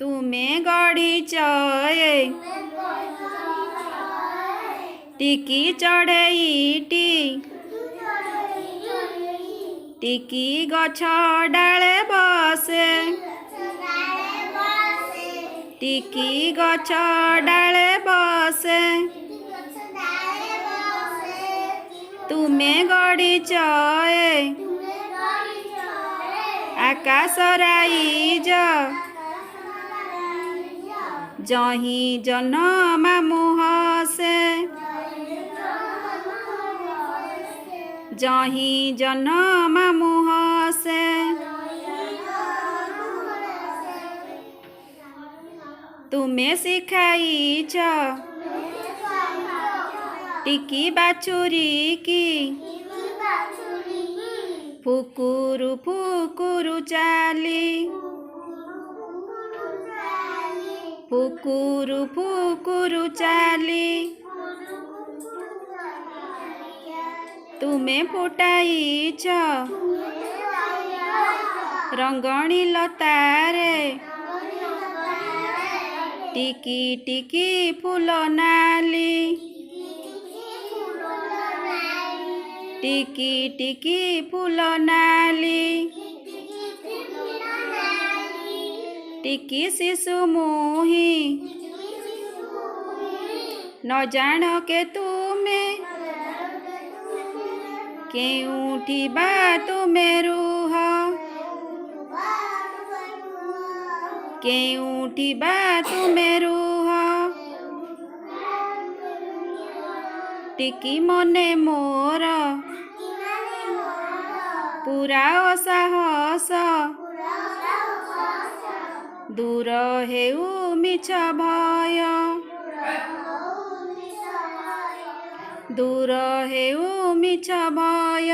ତୁମେ ଗଢ଼ିଛ ଟିକି ଚଢ଼େଇଟି ଟିକି ଗଛ ଡାଳେ ବସେ ଟିକି ଗଛ ଡାଳେ ବସେ ତୁମେ ଗଢ଼ିଛ ଆକାଶ ରାଇଜ ଜହିଁ ଜହ୍ନ ମୁହଁସେ जहीं जन्म मुहसे तुम्हें सिखाईछ टिकी बाछुरी की फुकुरु फुकुरु चाली फुकुरु फुकुरु चाली तुम्हें फुटाईछ रंगणी लतारे टिकी टिकी फूल नाली टिकी टिकी फूल नाली टिकी शिशु मुही न जान के तुम्हें केउठी बा तुमे रुह केउठी बा तुमे रुह टिकी मने मोर पूरा साहस दूर हेउ मिछ भय दूर हेउ मिछ भय